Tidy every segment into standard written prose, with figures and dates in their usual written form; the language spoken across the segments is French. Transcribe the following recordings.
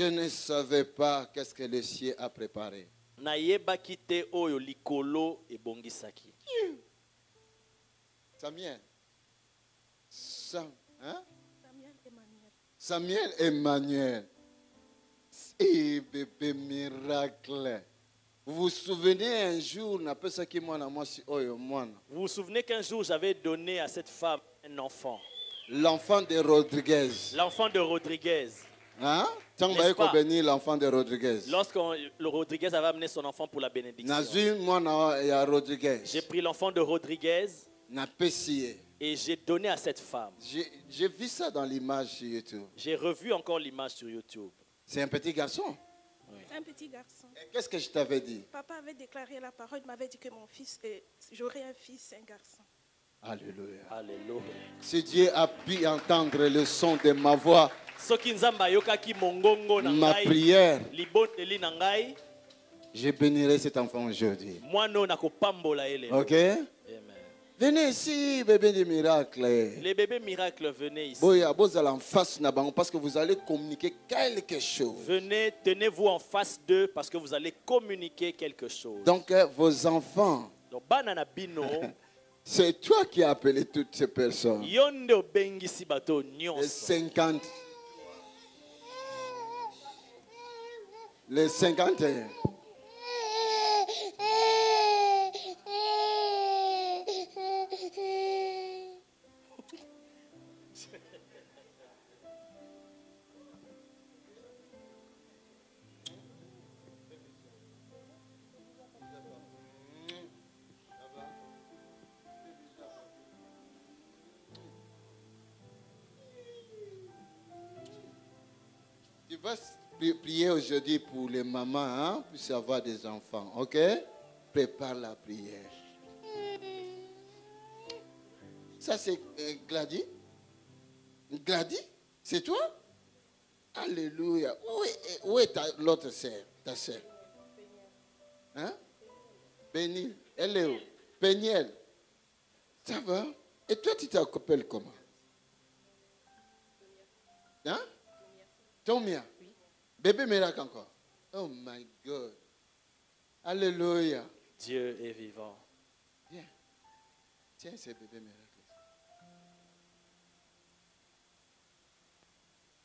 Je ne savais pas qu'est-ce que le ciel a préparé. Nayebaki te oyo likolo ebongisaki. Samuel. Hein? Samuel Emmanuel. Samuel Emmanuel. Et bébé miracle. Vous vous souvenez un jour, Vous vous souvenez qu'un jour j'avais donné à cette femme un enfant. l'enfant de Rodriguez. L'enfant de Rodriguez. Hein? N'est-ce pas? Bénir l'enfant de Rodriguez. Lorsque le Rodriguez avait amené son enfant pour la bénédiction. J'ai pris l'enfant de Rodriguez et j'ai donné à cette femme. J'ai vu ça dans l'image sur YouTube. J'ai revu encore l'image sur YouTube. C'est un petit garçon. Oui. C'est un petit garçon. Qu'est-ce que je t'avais dit? Papa avait déclaré la parole, il m'avait dit que mon fils, j'aurais un fils, un garçon. Alléluia. Alléluia. Si Dieu a pu entendre le son de ma voix, ma prière, je bénirai cet enfant aujourd'hui. Ok? Amen. Venez ici, bébé de miracle. Les bébés miracles, venez ici. Parce que vous allez communiquer quelque chose. Venez, tenez-vous en face d'eux parce que vous allez communiquer quelque chose. Donc, vos enfants, Donc, banana bino, c'est toi qui as appelé toutes ces personnes. yondo bengisi bato Les nyonso. 50. Les 51. Tu vas prier aujourd'hui pour les mamans, hein, puissent avoir des enfants, ok? Prépare la prière. Ça c'est Gladys? Gladys? C'est toi? Alléluia. Où est l'autre sœur? Ta sœur? Hein? Bénil. Elle est où? Péniel. Ça va? Et toi tu t'appelles comment? Hein? Tomia. Oui. Bébé miracle encore. Oh my God. Alléluia. Dieu est vivant. Viens. Tiens ces bébés miracles.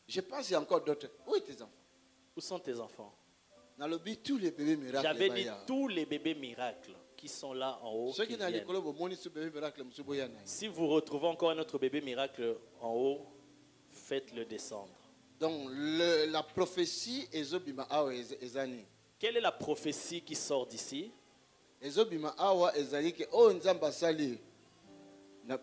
Je pense qu'il y a encore d'autres. Où sont tes enfants? Où sont tes enfants? Dans le but, tous les bébés miracles. J'avais dit tous les bébés miracles qui sont là en haut. Ceux qui Qui sont à viennent. l'école, vous montrez ce bébé miracle. Si vous retrouvez encore un autre bébé miracle en haut, faites-le descendre. Donc, la prophétie, Ezobima Awa Ezani. Quelle est la prophétie qui sort d'ici? Ezobima Awa Ezani, que oh Nzamba Sali. La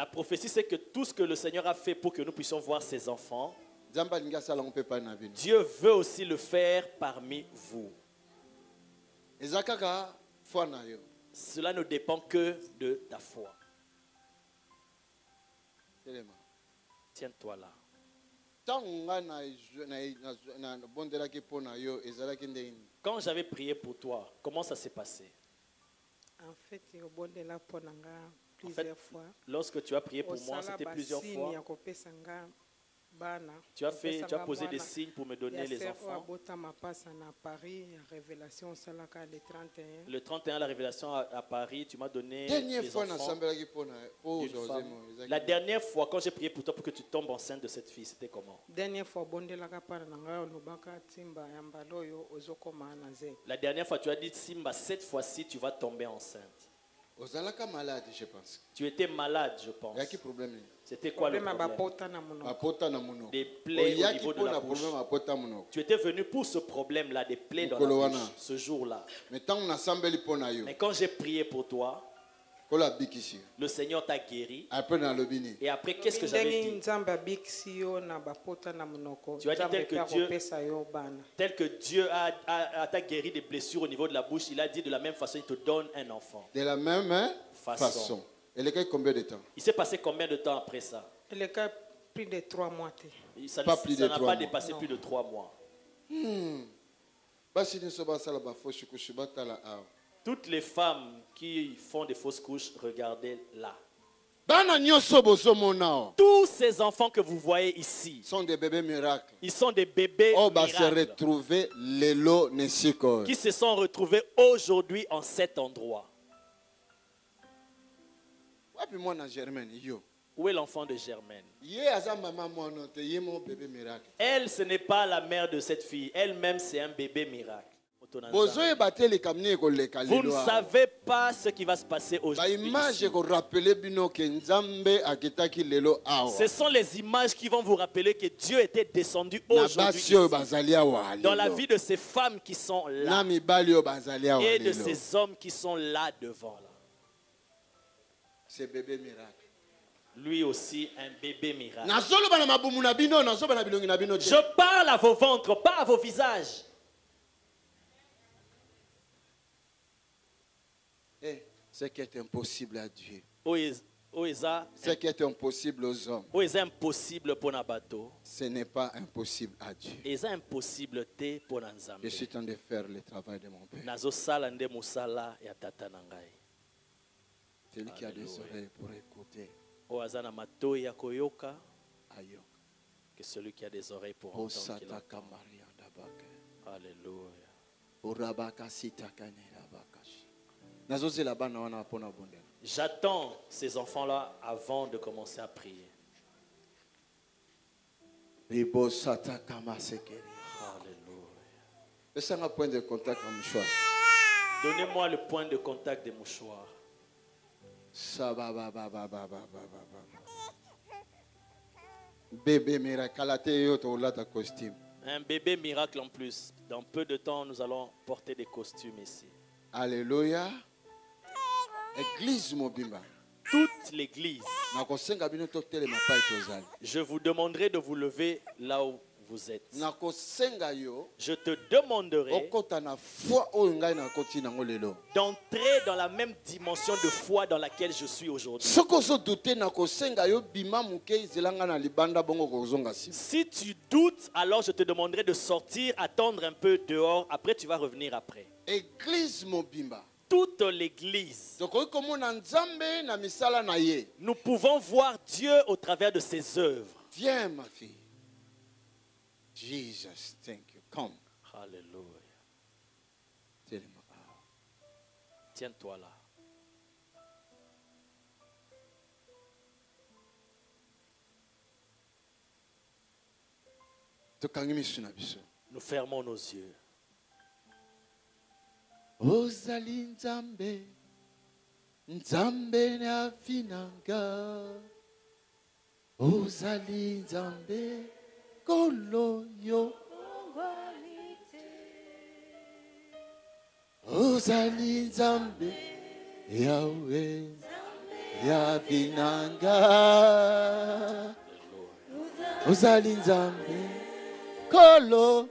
prophétie, c'est que tout ce que le Seigneur a fait pour que nous puissions voir ses enfants, Dieu veut aussi le faire parmi vous. Cela ne dépend que de ta foi. Tiens-toi là. Quand j'avais prié pour toi, comment ça s'est passé? En fait, plusieurs fois. Lorsque tu as prié pour moi, c'était plusieurs fois. Tu as posé des signes pour me donner les enfants. Le 31, la révélation à Paris, tu m'as donné les enfants. La dernière fois, quand j'ai prié pour toi pour que tu tombes enceinte de cette fille, c'était comment? La dernière fois, tu as dit, Simba, cette fois-ci, tu vas tomber enceinte. Malade, je pense. Tu étais malade, je pense. C'était quoi le problème? Des plaies au niveau de la bouche. Tu étais venu pour ce problème-là, des plaies dans la bouche, ce jour-là. Mais quand j'ai prié pour toi, le Seigneur t'a guéri. Et après, qu'est-ce que j'avais dit? Tu as dit tel que Dieu t'a guéri des blessures au niveau de la bouche, il a dit de la même façon, il te donne un enfant. De la même façon. Elle est combien de temps? Il s'est passé combien de temps après ça? Il est plus de 3 mois. Ça n'a pas dépassé plus de 3 mois. Toutes les femmes qui font des fausses couches, regardez là. Tous ces enfants que vous voyez ici sont des bébés miracles. Ils sont des bébés miracles qui se sont retrouvés aujourd'hui en cet endroit. Où est l'enfant de Germaine? Elle, ce n'est pas la mère de cette fille. Elle-même, c'est un bébé miracle. Vous ne savez pas ce qui va se passer aujourd'hui. Ce sont les images qui vont vous rappeler que Dieu était descendu aujourd'hui dans la vie de ces femmes qui sont là et de ces hommes qui sont là devant. C'est bébé miracle. Lui aussi un bébé miracle. Je parle à vos ventres, pas à vos visages. Ce qui est impossible à Dieu. Ce qui est impossible aux hommes. Ce n'est pas impossible à Dieu. Je suis en train de faire le travail de mon Père. Celui qui a des oreilles pour écouter. Que celui qui a des oreilles pour entendre. Alléluia. J'attends ces enfants-là avant de commencer à prier. Alléluia. Donnez-moi le point de contact des mouchoirs. Bébé miracle, costume. Un bébé miracle en plus. Dans peu de temps, nous allons porter des costumes ici. Alléluia. Église mobimba. Toute l'église. Je vous demanderai de vous lever là où vous êtes. Je te demanderai d'entrer dans la même dimension de foi dans laquelle je suis aujourd'hui. Si tu doutes, alors je te demanderai de sortir, attendre un peu dehors, après tu vas revenir après. Église mobimba. Toute l'église. Nous pouvons voir Dieu au travers de ses œuvres. Viens ma fille. Jesus, thank you. Come. Alléluia. Tiens-toi là. Nous fermons nos yeux. Ozali nzambe, nzambe na finanga. Ozali nzambe, kolo yo. Ozali nzambe, Yahweh, ya finanga. Ozali nzambe, kolo.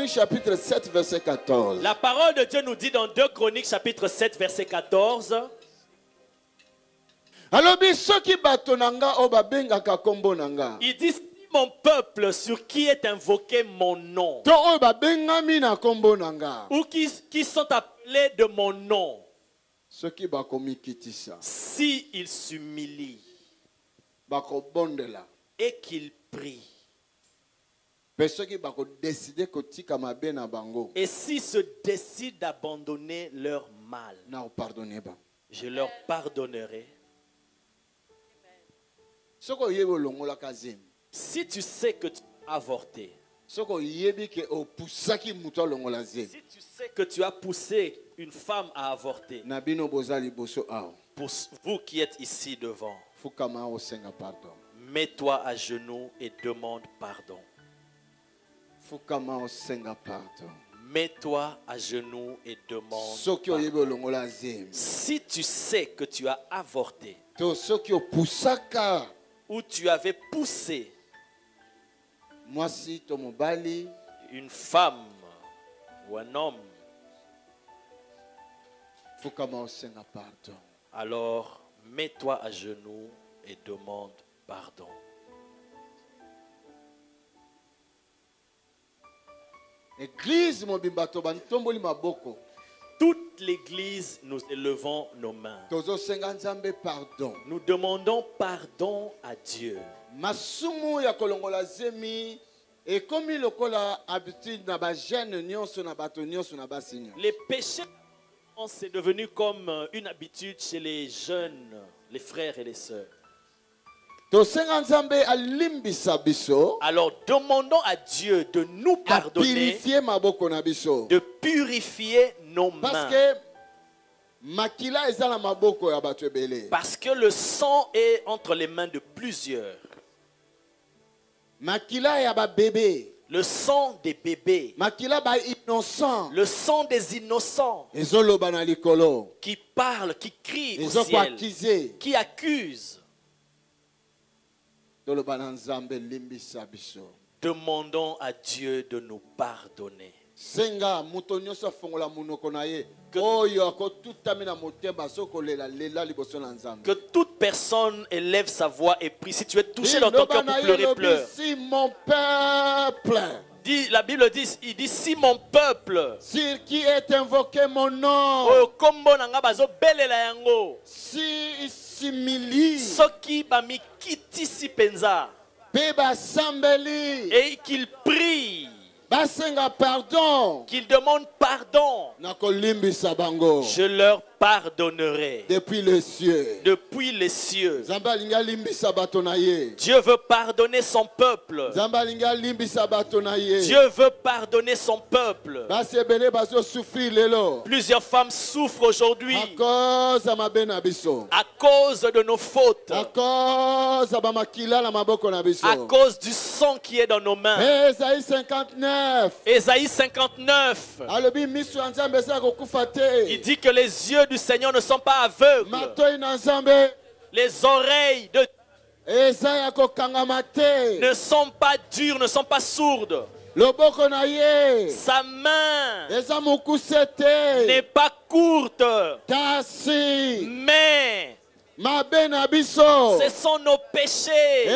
Chapitre 7, verset 14. La parole de Dieu nous dit dans 2 Chroniques chapitre 7 verset 14. Il dit, si mon peuple sur qui est invoqué mon nom, ou qui sont appelés de mon nom, si ils s'humilient et qu'ils prient, et s'ils se décident d'abandonner leur mal, je leur pardonnerai. Si tu sais que tu as avorté, si tu sais que tu as poussé une femme à avorter, pour vous qui êtes ici devant, mets-toi à genoux et demande pardon. Mets-toi à genoux et demande pardon. Si tu sais que tu as avorté, ou tu avais poussé une femme ou un homme, alors mets-toi à genoux et demande pardon. Toute l'église, nous élevons nos mains. Nous demandons pardon à Dieu Et comme il a habitude les péchés, c'est devenu comme une habitude chez les jeunes, les frères et les sœurs. Alors demandons à Dieu de nous pardonner, de purifier nos mains. Parce que le sang est entre les mains de plusieurs. Le sang des bébés. Le sang des innocents. Qui parlent, qui crient au ciel, qui accusent. Demandons à Dieu de nous pardonner. Que toute personne élève sa voix et prie. Si tu es touché dans ton cœur pour pleurer, pleure. Si mon peuple, la Bible dit, il dit si mon peuple, sur qui est invoqué mon nom, si s'humilie, et qu'il prie, pardon, qu'il demande pardon, je leur pardonnerai. Depuis les cieux. Depuis les cieux. Dieu veut pardonner son peuple. Dieu veut pardonner son peuple. Plusieurs femmes souffrent aujourd'hui à cause de nos fautes, à cause du sang qui est dans nos mains. Ésaïe 59. Ésaïe 59. Il dit que les yeux du Seigneur ne sont pas aveugles. Les oreilles de ne sont pas dures, ne sont pas sourdes. Sa main n'est pas courte, mais ce sont nos péchés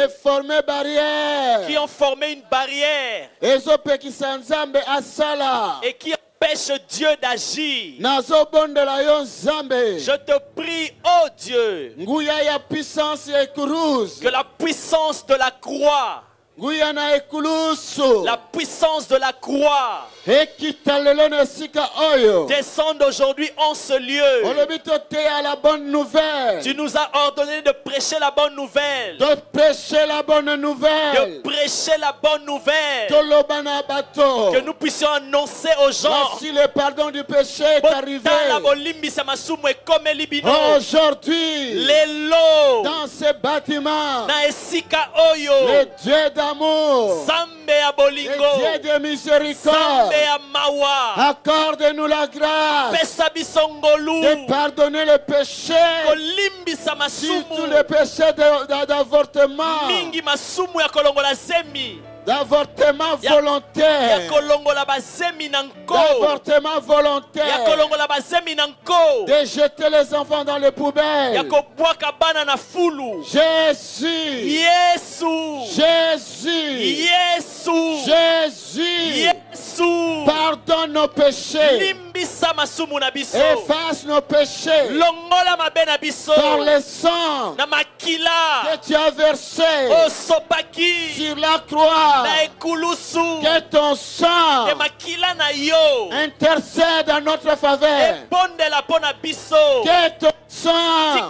qui ont formé une barrière et qui empêche Dieu d'agir. Je te prie, oh Dieu, que la puissance de la croix, la puissance de la croix descende aujourd'hui en ce lieu. Tu nous as ordonné de prêcher la bonne nouvelle. De prêcher la bonne nouvelle. De prêcher la bonne nouvelle. Que nous puissions annoncer aux gens. Voici le pardon du péché est arrivé. Aujourd'hui, dans ce bâtiment, le Dieu d'amour, le Dieu de miséricorde, accorde-nous la grâce de pardonner le péché, surtout le péché d'avortement, d'avortement volontaire, d'avortement volontaire, de jeter les enfants dans les poubelles. Jésus, Jésus, Jésus, pardonne nos péchés, efface nos péchés par le sang que tu as versé sur la croix. Que ton sang intercède en notre faveur. Que ton sang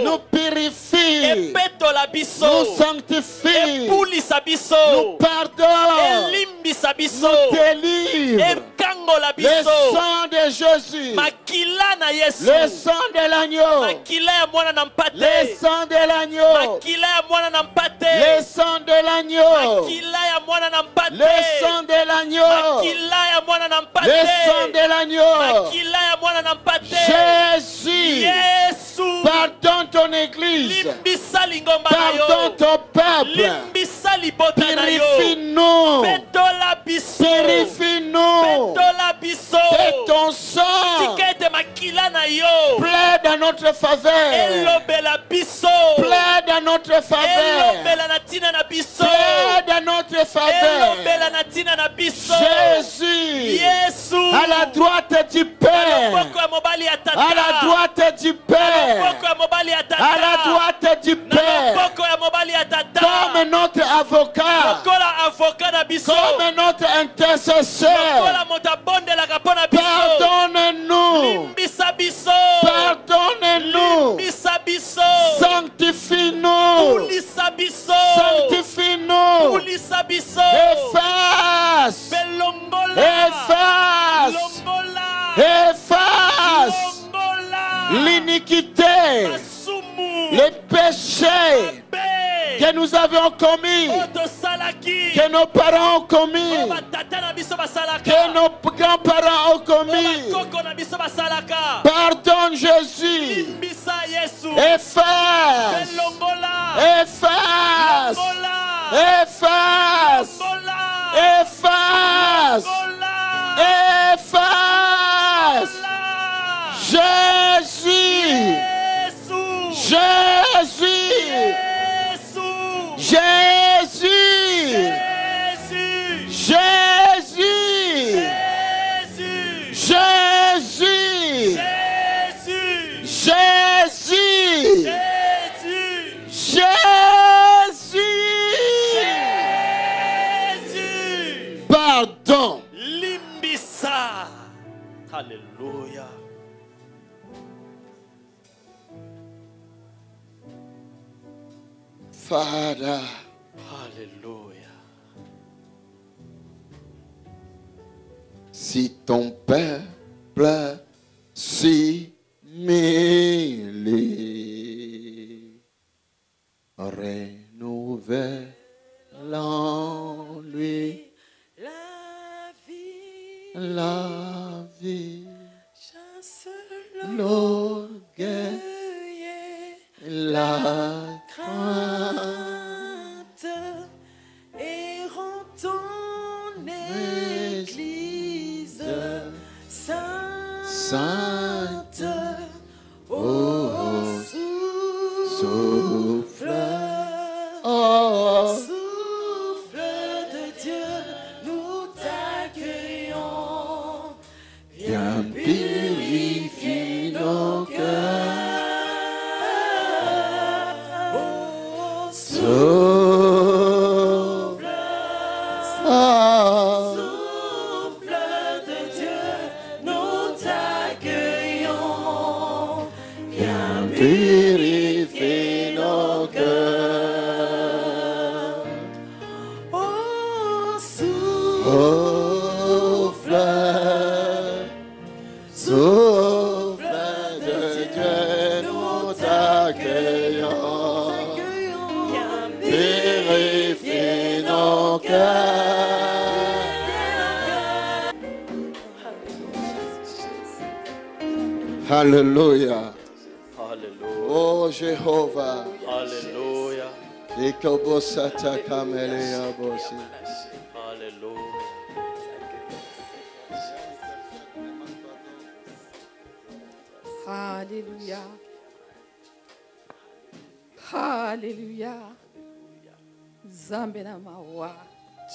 nous purifie, nous sanctifie, nous pardonne, nous délivre. Le sang de Jésus, le sang de l'agneau, le sang de l'agneau, le sang de l'agneau, le sang de l'agneau, le sang de l'agneau. Jésus, pardonne ton église, pardonne ton peuple, purifie-nous, purifie-nous, que ton sang plaide en notre faveur, plaide en notre faveur, plaide en notre faveur. Jésus, à la droite du Père, à la droite du Père, à la droite du Père, comme notre avocat, intercesseurs, pardonne-nous, pardonne-nous, sanctifie-nous, sanctifie-nous, efface, efface, efface l'iniquité, les péchés que nous avions commis, que nos parents ont commis, que nos grands-parents ont commis. Pardonne Jésus. Efface. Efface. Efface. Efface. Efface. Jésus. Jésus. Jésus. Jésus. Jésus. Jésus. Jésus. Pardon. Limbisa. Alléluia. Father. Alléluia. Si ton peuple si mêlé, renouvelle en lui la vie, l'orgueil, la crainte, et rend ton Église sainte. Oh, souffle, oh, souffle de Dieu, nous t'accueillons. viens purifier nos cœurs. Oh, Souffle, oh, souffle de Dieu, nous t'accueillons. Viens purifier nos cœurs. Oh, souffle, Souffle, souffle de Dieu, nous t'accueillons. Purifie nos cœurs. Alléluia. Alléluia. Oh Jéhovah. Alléluia. Ikobosata kamelea bosi. Alléluia. Alléluia. Alléluia. Zambe na mawa.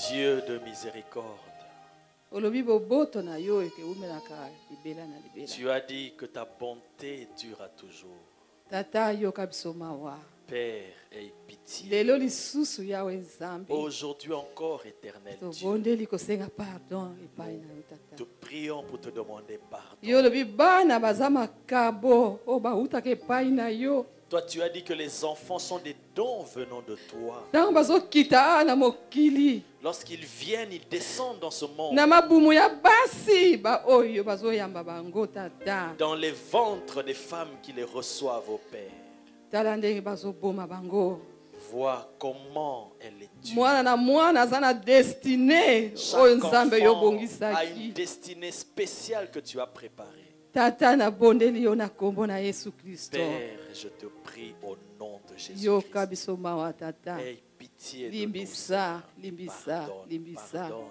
Dieu de miséricorde. Olobi boboto na yo eke umelaka libela na libela. Tu as dit que ta bonté dure toujours. Tata yo kabiso mawa. Père, aie pitié. Lelo lisusu yawe nzambe. Aujourd'hui encore, éternel To Dieu, bondeli kosenga pardon epai na yo tata. te prions pour te demander pardon. Yo lobi bana bazama kabo o bautaka epai na yo. Toi, tu as dit que les enfants sont des dons venant de toi. Tango bazokita na mokili. Lorsqu'ils viennent, ils descendent dans ce monde. Na mabumu ya basi ba oyo bazoyamba bango tata. Dans les ventres des femmes qui les reçoivent au Père. Tala ndenge bazoboma bango. Vois comment elle est due. Mwana na mwana zana destinée oyo nzambe yo bongisaki. A une destinée spéciale que tu as préparée. Tata na bondeli yo na kombo na Yesu Kristo. Père, je te prie au nom de Jésus. Yo kabiso mawa tata. Aie pitié de Limbisa, nous. limbisa, Pardonne, limbisa. pardonne,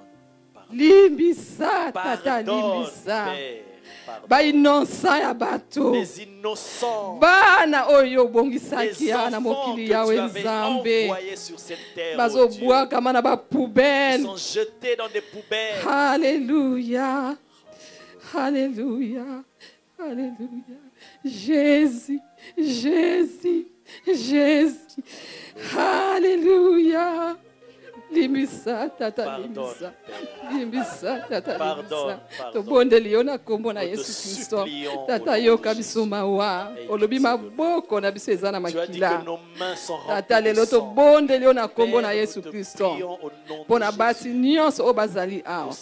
pardonne. Limbisa tata Pardonne, limbisa. Père, pardonne. Ba innocent ya bato. Les innocents, Bana oyo les bongisaki ya na enfants mokili que yawe tu avais nzambe. envoyés sur cette terre, oh Bazo Dieu, bois kama na ba ils poubelle. sont jetés dans des poubelles. Alléluia. Alléluia. Alléluia. Jésus, Jésus, Jésus. Alléluia. Limbisa, tata, limbisa. Limbisa, tata, limbisa. Tobondeli yo na kombo na Yesu Kristo. Tata yoka biso mawa. Olobi maboko na biso eza na makila. Tata lelo tobondeli yo na kombo na Yesu Kristo. Pona basi nyonso o bazali awa.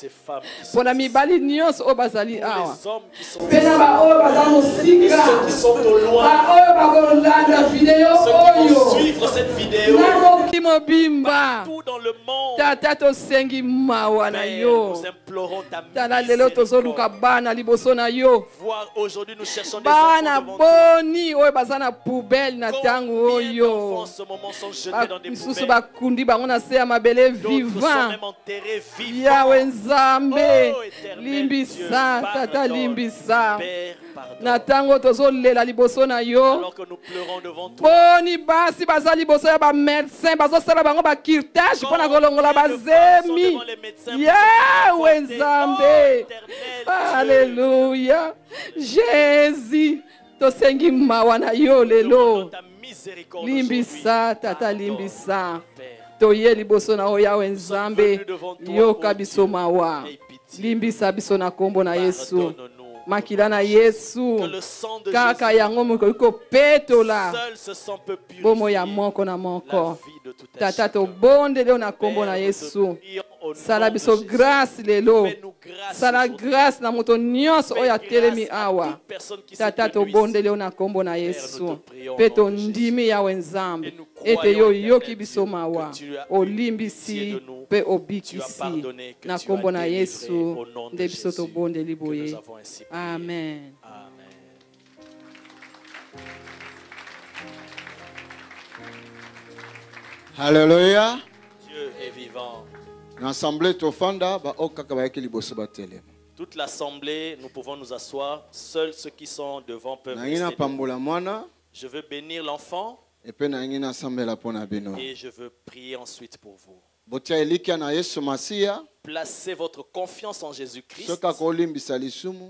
Pona mibali nyonso o bazali awa. Pena ba o bazali mosika. Ba o bakolanda video oyo. Suivre cette vidéo. Partout dans le monde. Tata tosengi mawa na yo. Nous implorons ta Tala lelo tozoluka bana liboso na yo. Voir aujourd'hui nous cherchons des bana enfants boni oyo bazana poubelle na tango oyo. Misusu bakundi bango na se ya mabele vivant. Yawe Nzambe limbisa tata limbisa. Na tango tozolela liboso na yo. Boni basi baza liboso ya ba médecin bazosala bango ba kirtage pona kolongola bazemi. Yawe Nzambe. Alléluia. Jésus tosengi mawa na yo lelo. Limbisa tata limbisa. Toye liboso na o Yawe Nzambe yoka biso mawa. Limbisa biso na kombo na Yesu. Makila na Yesu kaka yango moko petola bomo ya moko na moko tata to bonde leo na kombo na Yesu sala biso grâce lelo sala grâce na moto nyonso oya telemi awa tata to bonde leo na kombo na Yesu peto ndimi Yawe Nzambe ete yo yoki biso mawa olimbisi pe obikisi na kombo na Yesu nde biso to bonde liboye. Amen. Amen. Alléluia. Dieu est vivant. Toute l'assemblée, nous pouvons nous asseoir. Seuls ceux qui sont devant peuvent rester debout. Je veux bénir l'enfant et je veux prier ensuite pour vous. Placez votre confiance en Jésus-Christ.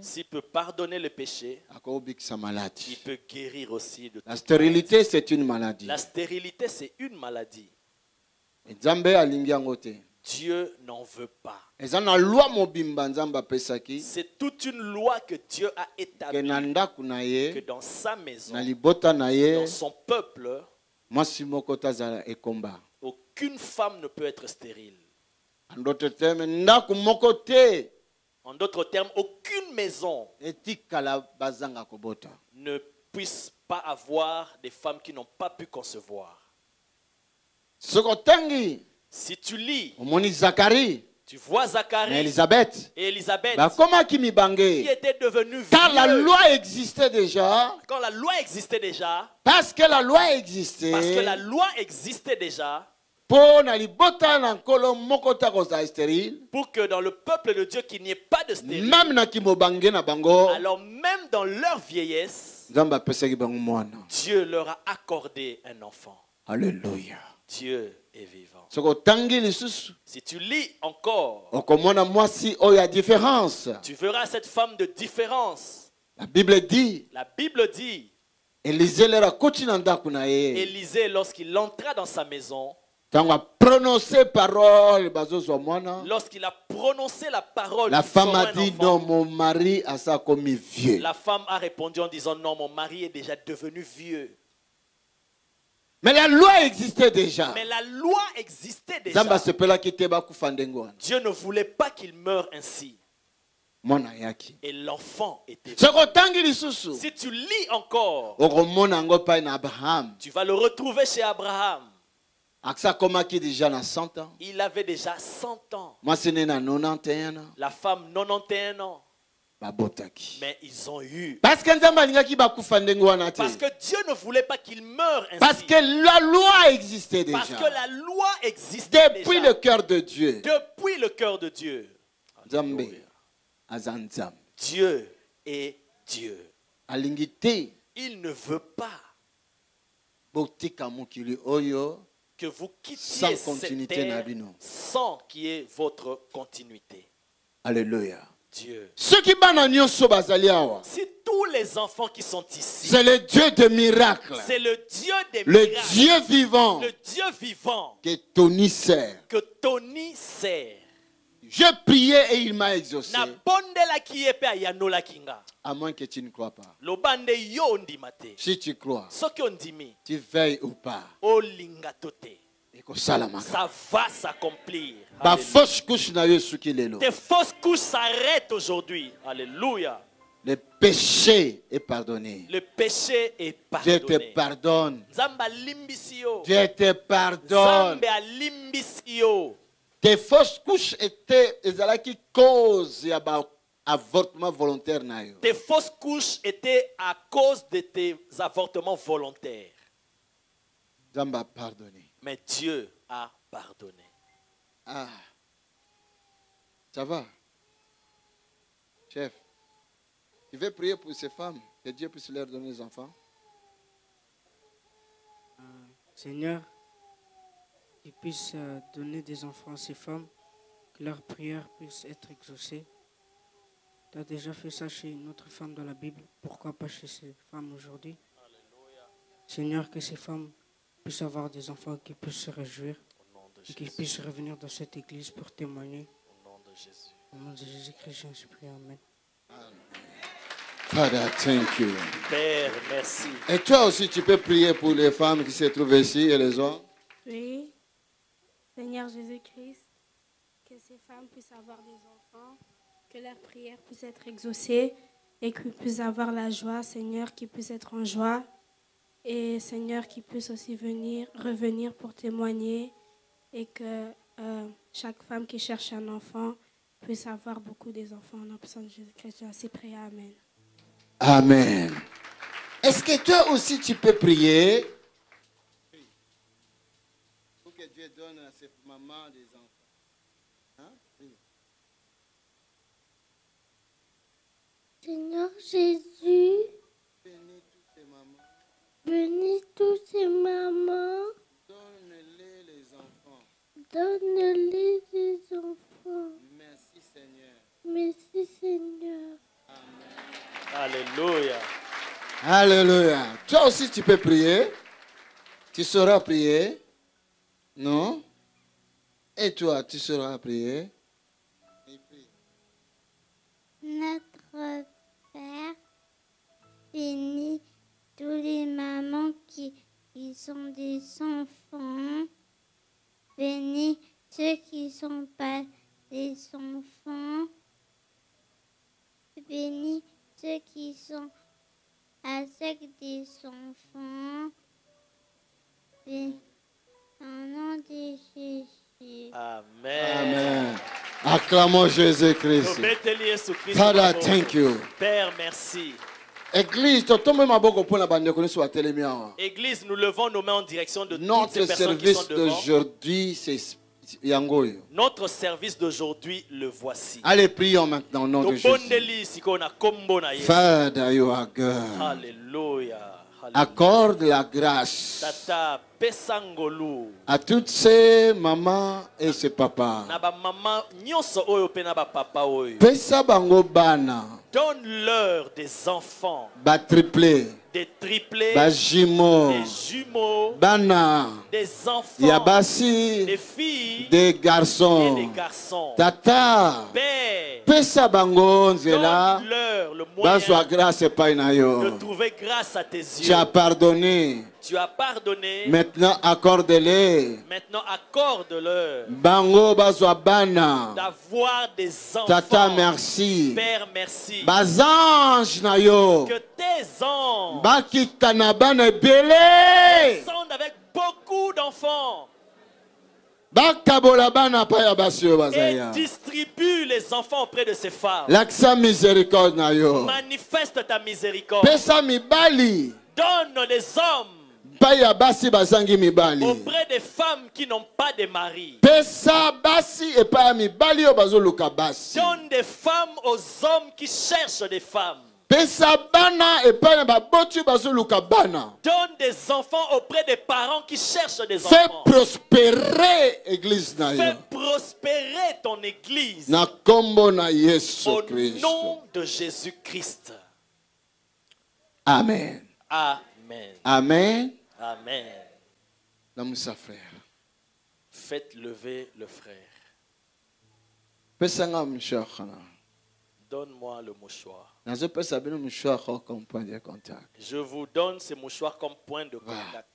S'il peut pardonner le péché, il peut guérir aussi de tout. La stérilité, c'est une maladie. La stérilité, c'est une maladie. Dieu n'en veut pas. C'est toute une loi que Dieu a établie que dans sa maison, dans son peuple, aucune femme ne peut être stérile. En d'autres termes, aucune maison ne puisse pas avoir des femmes qui n'ont pas pu concevoir. Si tu lis, tu vois Zacharie et Élisabeth qui étaient devenus vieux. Car la loi existait déjà. Quand la loi existait déjà. Parce que la loi existait. Parce que la loi existait déjà. Pour que dans le peuple de Dieu qu'il n'y ait pas de stérilité. Alors même dans leur vieillesse, Dieu leur a accordé un enfant. Alléluia. Dieu est vivant. Si tu lis encore, tu verras cette femme de différence. La Bible dit. Élisée, lorsqu'il entra dans sa maison, lorsqu'il a prononcé la parole, la femme a dit non, mon mari a ça comme vieux. La femme a répondu en disant non, mon mari est déjà devenu vieux. Mais la loi existait déjà. Dieu ne voulait pas qu'il meure ainsi. Et l'enfant était vivant. Si tu lis encore, tu vas le retrouver chez Abraham. Il avait déjà 100 ans. La femme 91 ans. Mais ils ont eu. Parce que Dieu ne voulait pas qu'il meure ainsi. Parce que la loi existait déjà. Parce que la loi existait depuis le cœur de Dieu. Depuis le cœur de Dieu. Dieu est Dieu. Il ne veut pas que vous quittiez cette terre sans qu'il y ait votre continuité. Alléluia. Dieu. Si tous les les enfants qui sont ici. C'est le Dieu des miracles. C'est le Dieu des le miracles. Dieu vivant. Le Dieu vivant. Que Tony sert. Que Tony sert. J'ai prié et il m'a exaucé. À moins que tu ne crois pas. Si tu crois, tu veilles ou pas. Ça va s'accomplir. Tes fausses couches s'arrêtent aujourd'hui. Alléluia. Le péché est pardonné. Le péché est pardonné. Dieu te pardonne. Dieu te pardonne. Tes fausses couches étaient qui cause avortement volontaire. Tes fausses couches étaient à cause de tes avortements volontaires. Mais Dieu a pardonné. Ah, ça va, chef. Tu veux prier pour ces femmes, que Dieu puisse leur donner des enfants? Seigneur, qu'ils puissent donner des enfants à ces femmes, que leurs prières puissent être exaucées. Tu as déjà fait ça chez une autre femme dans la Bible, pourquoi pas chez ces femmes aujourd'hui? Seigneur, que ces femmes puissent avoir des enfants qui puissent se réjouir et qui puissent revenir dans cette église pour témoigner. Au nom de Jésus. Au nom de Jésus-Christ, j'en supplie. Amen. Father, thank you. Père, merci. Et toi aussi, tu peux prier pour les femmes qui se trouvent ici et les hommes? Oui. Seigneur Jésus-Christ, que ces femmes puissent avoir des enfants, que leurs prières puissent être exaucées et qu'ils puissent avoir la joie, Seigneur, qu'ils puissent être en joie. Et Seigneur, qu'ils puissent aussi revenir pour témoigner et que chaque femme qui cherche un enfant puisse avoir beaucoup des enfants. En nom puissant de Jésus-Christ, j'ai ainsi prié. Amen. Amen. Est-ce que toi aussi tu peux prier pour que Dieu donne à cette maman des enfants? Hein? Oui. Seigneur Jésus, bénis toutes ces mamans. Bénis toutes ces mamans. Donne-les les enfants. Donne-les des enfants. Merci Seigneur. Merci Seigneur. Amen. Alléluia. Alléluia. Toi aussi tu peux prier. Tu sauras prier. Non? Et toi, tu sauras prier. Notre Père, bénis tous les mamans qui sont des enfants. Bénis ceux qui ne sont pas des enfants. Bénis ceux qui sont avec des enfants. Bénis au nom de Jésus. Amen. Amen. Acclamons Jésus-Christ. Father, thank you. Père, merci. Église, Église, nous levons nos mains en direction de notre toutes ces personnes qui sont devant. d'aujourd'hui, c'est Yangoyo. Notre service d'aujourd'hui, le voici. Allez, prions maintenant au nom de Jésus. Father, you are God. Alléluia. Accorde la grâce Tata, pesangolu. à toutes ces mamans et ces papas. Na ba maman nyonso oyo pe na ba papa oyo. Pesa bango bana. Donne-leur des enfants. Ba triplé. Des triplés. Ba jumeaux. Des jumeaux. Bana. Des enfants. Yabasi. Des filles. Des garçons. Et des garçons. Tata. Père. Pesa bango nzela. Donne-leur le moyen de trouver grâce à tes yeux. Tu as pardonné. Tu as pardonné. Maintenant accorde-les. Maintenant accorde-leur. Bango bazwa bana. D'avoir des enfants. Tata, merci. Père, merci. Bazange na yo. Que tes anges bakita na bana belé. descendent avec beaucoup d'enfants. Bakabola bana pa ya basio bazaya. Et distribue les enfants auprès de ces femmes. Laksa miséricorde na yo. Manifeste ta miséricorde. Pesa mibali. Donne des hommes Paya basi bazangi mibali. auprès des femmes qui n'ont pas de mari. Pesa basi et paya mibali o bazoluka basi. Donne des femmes aux hommes qui cherchent des femmes. Pesa bana et paya babotu bazoluka bana. Donne des enfants auprès des parents qui cherchent des Fais enfants. prospérer église na yo. Fais prospérer ton église. Na kombo na Yesu Au Christ. nom de Jésus-Christ. Amen. Amen. Amen. Amen. L'homme sa frère. Faites lever le frère. Donne-moi le mouchoir. Je vous donne ce mouchoir comme point de contact.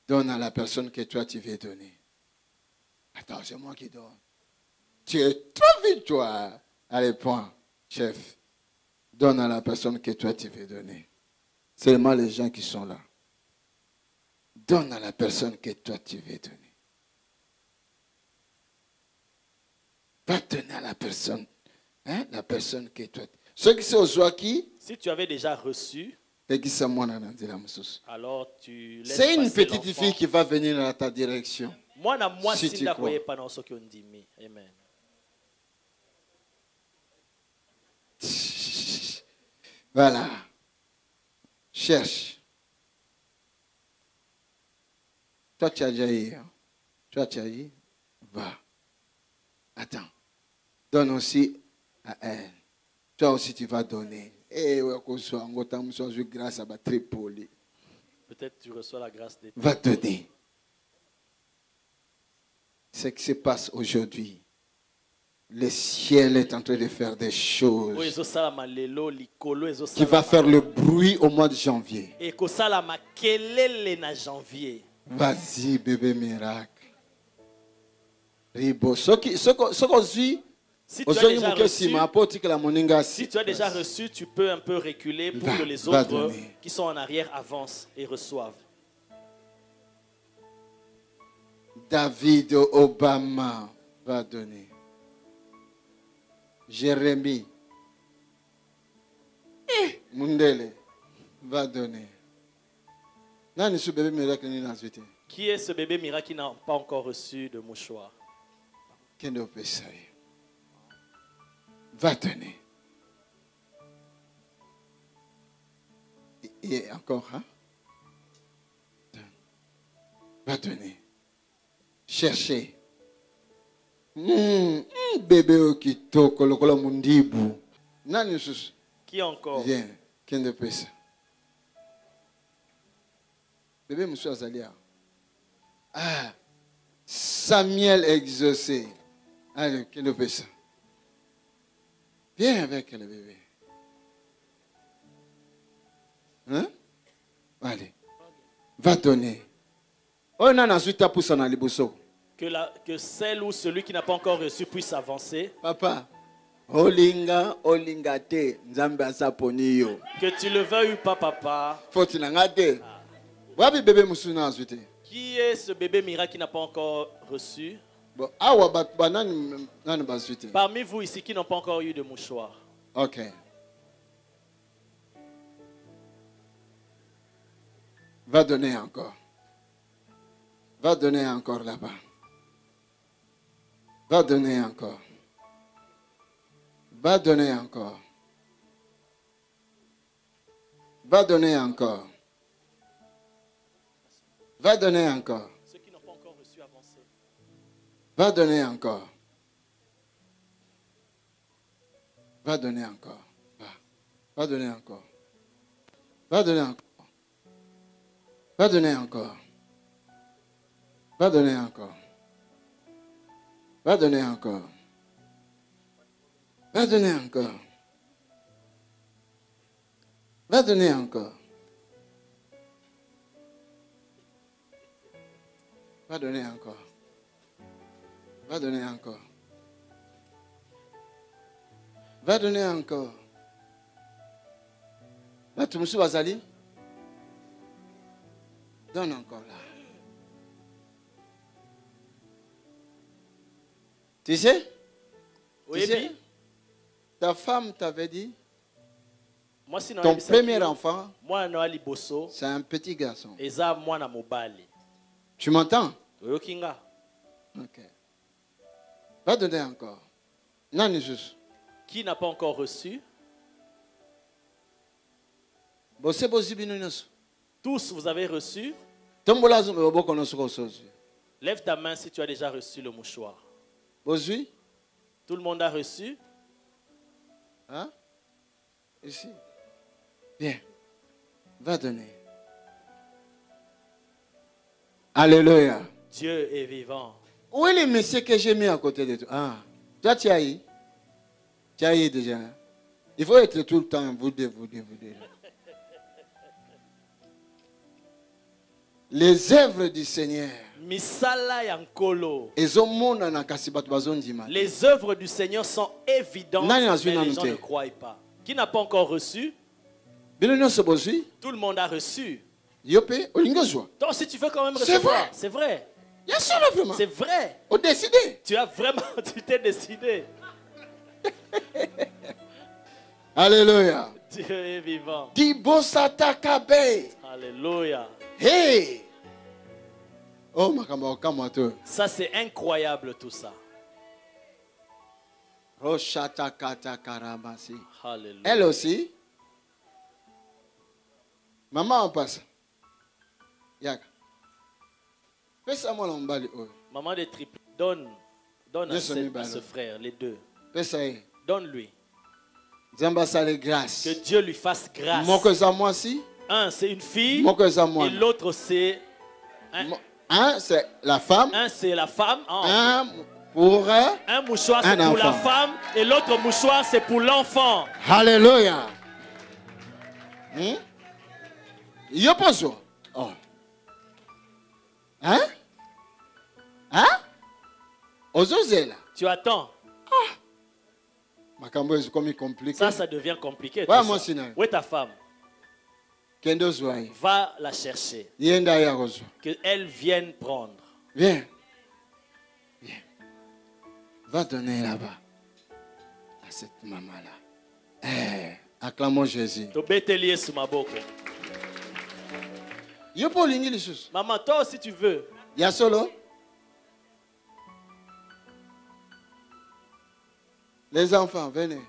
Donne à la personne que toi tu veux donner. Attends, c'est moi qui donne. Tu es trop vite, toi. Allez, point, chef. Donne à la personne que toi tu veux donner. Seulement les gens qui sont là. Donne à la personne que toi tu veux donner. Va donner à la personne. Hein? La personne que toi. Ceux qui sont aux qui. Si tu avais déjà reçu. Alors tu laisses. C'est une petite fille qui va venir à ta direction. Si tu crois. Amen. Voilà. Cherche. Toi, tu as déjà eu. Hein? Toi, tu as eu. Va. Attends. Donne aussi à elle. Toi aussi, tu vas donner. Grâce à Tripoli. Peut-être tu reçois la grâce de Dieu. Va donner. Ce qui se passe aujourd'hui. Le ciel est en train de faire des choses qui va faire le bruit au mois de janvier. Vas-y, bébé miracle. Ribo. Si tu as déjà reçu, tu peux un peu reculer pour que les autres qui sont en arrière avancent et reçoivent. David Obama va donner. Jérémie Mundele va donner. Qui est ce bébé miracle qui n'a pas encore reçu de mouchoir? Va donner. Et encore, hein? Va donner. Cherchez. Bébé okitoko lokola mundibu. Nani susu? Qui encore? Viens, kende pesa. Bébé monsieur Azalia. Ah, Samuel exaucé. Allez, kende pesa. Viens avec le bébé. Hein? Allez. Va donner. Oh non, ensuite tu as poussé dans les bousseaux. Que celle ou celui qui n'a pas encore reçu puisse avancer. Papa, olinga te nzambe asaponi yo. Que tu le veuilles ou pas, papa. Faut nangate. Wabi bébé musuna ensuite. Qui est ce bébé miracle qui n'a pas encore reçu? Bon, awa banani basute. Parmi vous ici qui n'ont pas encore eu de mouchoir. OK. Va donner encore. Va donner encore là-bas. Va donner encore. Va donner encore. Va donner encore. Va donner encore. Ceux qui n'ont pas encore reçu, avancez. Va donner encore. Va donner encore. Va donner encore. Va donner encore. Va donner encore. Va donner encore. Va donner encore. Va donner encore. Va donner encore. Va donner encore. Va donner encore. Va donner encore. Là, tu me suis Bazali. Donne encore là. Tu sais? Oui, tu sais? Ta femme t'avait dit? Ton premier enfant, c'est un petit garçon. Tu m'entends? Ok. Va donner encore. Non, juste. Qui n'a pas encore reçu? Tous, vous avez reçu? Lève ta main si tu as déjà reçu le mouchoir. Tout le monde a reçu? Hein? Ici. Bien. Va donner. Alléluia. Dieu est vivant. Où est le monsieur que j'ai mis à côté de toi? Ah, toi tu as eu. Tu as eu déjà. Il faut être tout le temps, vous deux. Les œuvres du Seigneur. Les œuvres du Seigneur sont évidentes, mais les gens ne croient pas. Qui n'a pas encore reçu? Tout le monde a reçu. Toi aussi tu veux quand même recevoir. C'est vrai. C'est vrai. Tu as vraiment, tu t'es décidé. Alléluia. Dieu est vivant. Alléluia. Hey. Oh, ça c'est incroyable tout ça. Alléluia. Elle aussi. Maman en passe. Maman de triple, donne à ce frère, les deux. Donne-lui. Que Dieu lui fasse grâce. Un, c'est une fille. Et l'autre, c'est... Un, c'est la femme. Un, c'est la femme. Un mouchoir, c'est pour la femme. Et l'autre mouchoir, c'est pour l'enfant. Alléluia. Oh. Hein? Tu attends. Ça devient compliqué. Où est ta femme? Va la chercher. Qu'elle vienne prendre. Viens. Va donner là-bas à cette maman-là. Acclamons Jésus. Maman, toi aussi tu veux. Ya solo. Les enfants, venez.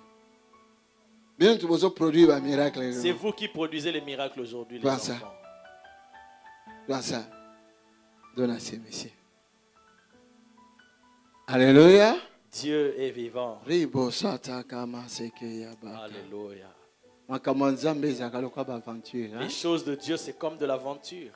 C'est vous qui produisez les miracles aujourd'hui, les enfants. Prends ça. Donne à ces messieurs. Alléluia. Dieu est vivant. Alléluia. Les choses de Dieu, c'est comme de l'aventure.